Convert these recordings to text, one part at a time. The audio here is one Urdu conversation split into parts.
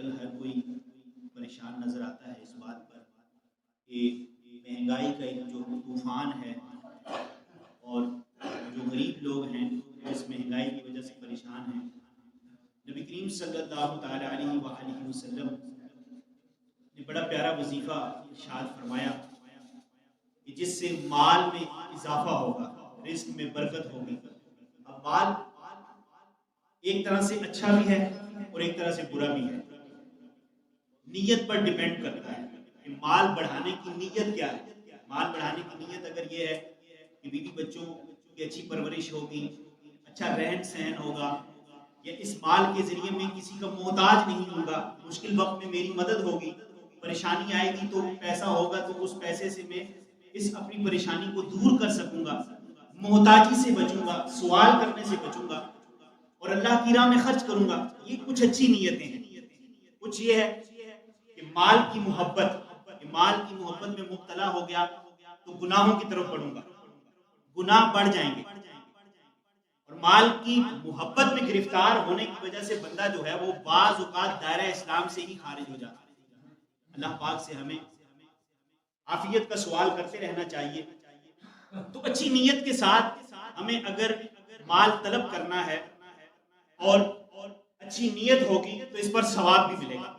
کل ہر کوئی پریشان نظر آتا ہے اس بات پر کہ مہنگائی کا ایک جو طوفان ہے اور جو غریب لوگ ہیں اس مہنگائی کی وجہ سے پریشان ہیں. نبی کریم صلی اللہ تعالی علیہ وآلہ وسلم نے بڑا پیارا وظیفہ ارشاد فرمایا کہ جس سے مال میں اضافہ ہوگا، رزق میں برکت ہوگی. اب مال ایک طرح سے اچھا بھی ہے اور ایک طرح سے برا بھی ہے، نیت پر ڈیپینڈ کرتا ہے کہ مال بڑھانے کی نیت کیا ہے. مال بڑھانے کی نیت اگر یہ ہے کہ بیوی بچوں کی اچھی پرورش ہوگی، اچھا رہن سہن ہوگا، یا اس مال کے ذریعے میں کسی کا محتاج نہیں ہوگا، مشکل وقت میں میری مدد ہوگی، پریشانی آئے گی تو پیسہ ہوگا تو اس پیسے سے میں اس اپنی پریشانی کو دور کر سکوں گا، محتاجی سے بچوں گا، سوال کرنے سے بچوں گا اور اللہ کی راہ میں خرچ کروں گا. یہ کچھ اچھی نیتیں ہیں. کچھ یہ ہے کہ مال کی محبت میں مبتلا ہو گیا تو گناہوں کی طرف بڑھوں گا، گناہ بڑھ جائیں گے. اور مال کی محبت میں گرفتار ہونے کی وجہ سے بندہ جو ہے وہ بعض اوقات دائرہ اسلام سے ہی خارج ہو جاتا ہے. اللہ پاک سے ہمیں عافیت کا سوال کرتے رہنا چاہیے. تو اچھی نیت کے ساتھ ہمیں اگر مال طلب کرنا ہے اور اچھی نیت ہوگی تو اس پر ثواب بھی ملے گا.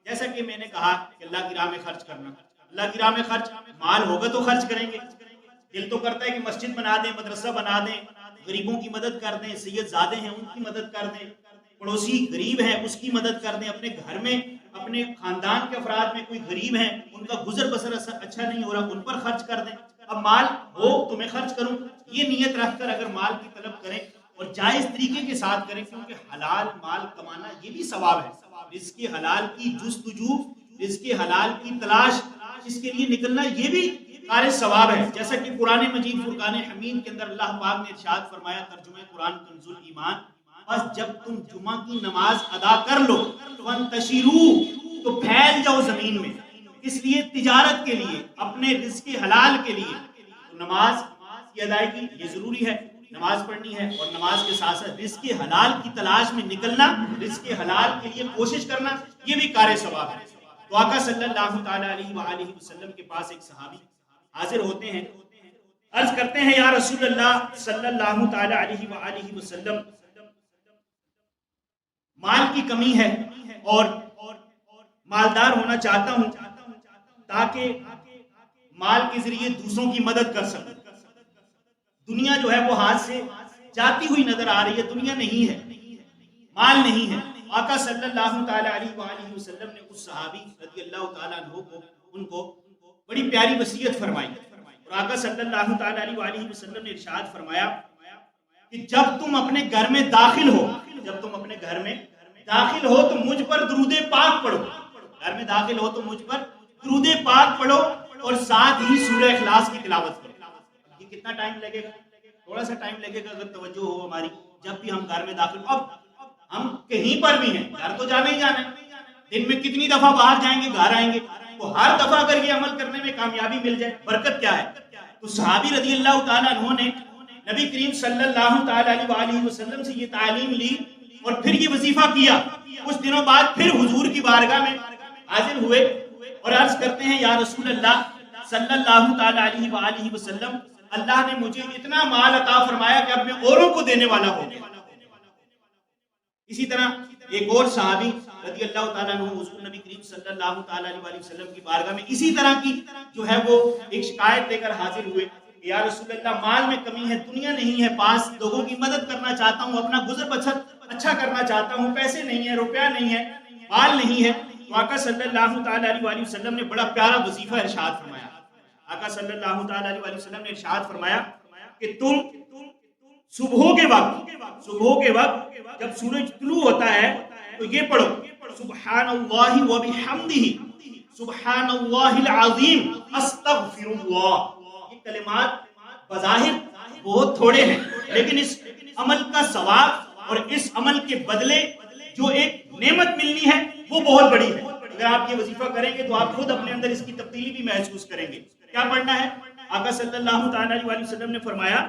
جیسا کہ میں نے کہا کہ اللہ کی راہ میں خرچ کرنا، اللہ کی راہ میں خرچ، مال ہوگا تو خرچ کریں گے. دل تو کرتا ہے کہ مسجد بنا دیں، مدرسہ بنا دیں، غریبوں کی مدد کر دیں، سید زادے ہیں ان کی مدد کر دیں، پڑوسی غریب ہے اس کی مدد کر دیں، اپنے گھر میں اپنے خاندان کے افراد میں کوئی غریب ہیں ان کا گزر بسر اچھا نہیں ہو رہا ان پر خرچ کر دیں. اب مال ہو تو میں خرچ کروں، یہ نیت رکھ کر اگر مال کی طلب کریں اور جائز طریقے کے ساتھ کریں، کیونکہ حلال مال کمانا یہ بھی ثواب ہے. رزق حلال کی جستجو، رزق حلال کی تلاش، اس کے لیے نکلنا یہ بھی کار ثواب ہے. جیسا کہ قرآن مجید فرقان حمید کے اندر اللہ پاک نے ارشاد فرمایا، ترجمہ قرآن کنز الایمان، بس جب تم جمعہ کی نماز ادا کر لو فانتشروا، تو پھیل جاؤ زمین میں. اس لیے تجارت کے لیے، اپنے رزق حلال کے لیے تو نماز کی ادائیگی یہ ضروری ہے، نماز پڑھنی ہے اور نماز کے ساتھ ساتھ رزق حلال کی تلاش میں نکلنا، رزق حلال کے لیے کوشش کرنا، یہ بھی کار ثواب ہے. تو آقا صلی اللہ تعالی علیہ وآلہ وسلم کے پاس ایک صحابی حاضر ہوتے ہیں، عرض کرتے ہیں یا رسول اللہ صلی اللہ تعالی علیہ وآلہ وسلم، مال کی کمی ہے اور مالدار ہونا چاہتا ہوں تاکہ مال کے ذریعے دوسروں کی مدد کر سکوں. دنیا جو ہے وہ ہاتھ سے جاتی ہوئی نظر آ رہی ہے، دنیا نہیں ہے، مال نہیں ہے. آقا صلی اللہ تعالی علیہ وآلہ وسلم نے اس صحابی رضی اللہ تعالیٰ عنہ کو، ان کو بڑی پیاری وصیت فرمائی. اور آقا صلی اللہ تعالی علیہ وآلہ وسلم نے ارشاد فرمایا کہ جب تم اپنے گھر میں داخل ہو، جب تم اپنے گھر میں داخل ہو تو مجھ پر درود پاک پڑھو. گھر میں داخل ہو تو مجھ پر درود پاک پڑھو اور ساتھ ہی سورہ اخلاص کی تلاوت کرو. یہ کتنا ٹائم لگے گا؟ تھوڑا سا ٹائم لگے گا اگر توجہ ہو ہماری. جب بھی ہم گھر میں داخل، اب ہم کہیں پر بھی ہیں، گھر تو جانا ہی جانا ہے، دن میں کتنی دفعہ باہر جائیں گے گھر آئیں گے، تو ہر دفعہ اگر یہ عمل کرنے میں کامیابی مل جائے، برکت کیا ہے. تو صحابی رضی اللہ تعالیٰ عنہ نے نبی کریم صلی اللہ تعالی علیہ وآلہ وسلم سے یہ تعلیم لی اور پھر یہ وظیفہ کیا. کچھ دنوں بعد پھر حضور کی بارگاہ میں حاضر ہوئے اور عرض کرتے ہیں یا رسول اللہ صلی اللہ تعالی علیہ وآلہ وسلم، اللہ نے مجھے اتنا مال عطا فرمایا کہ اب میں اوروں کو دینے والا ہو گیا. اسی طرح ایک اور صحابی رضی اللہ تعالیٰ عنہ حضور نبی کریم صلی اللہ تعالی علیہ وآلہ وسلم کی بارگاہ میں اسی طرح کی جو ہے وہ ایک شکایت لے کر حاضر ہوئے. یا رسول اللہ مال میں کمی ہے، دنیا نہیں ہے پاس، لوگوں کی مدد کرنا چاہتا ہوں، اپنا گزر بسر اچھا کرنا چاہتا ہوں، پیسے نہیں ہے، روپیہ نہیں ہے، مال نہیں ہے. تو آقا صلی اللہ تعالی علیہ وآلہ وسلم نے بڑا پیارا وظیفہ ارشاد فرمایا. آقا صلی اللہ تعالی علیہ وآلہ وسلم نے ارشاد فرمایا کہ تم صبح کے وقت جب سورج طلوع ہوتا ہے تو یہ پڑھو، سبحان اللہ و بحمدہ سبحان اللہ العظیم استغفر اللہ. یہ کلمات بظاہر بہت تھوڑے ہیں لیکن اس عمل کا ثواب اور اس عمل کے بدلے جو ایک نعمت ملنی ہے وہ بہت بڑی ہے. اگر آپ یہ وظیفہ کریں گے تو آپ خود اپنے اندر اس کی تبدیلی بھی محسوس کریں گے. کیا پڑھنا ہے؟ آقا صلی اللہ تعالی علیہ وسلم نے فرمایا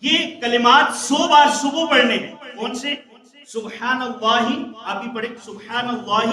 یہ کلمات 100 بار صبح پڑھنے ہیں. کون سے؟ سبحان اللہ، آپ بھی پڑھیں، سبحان اللہ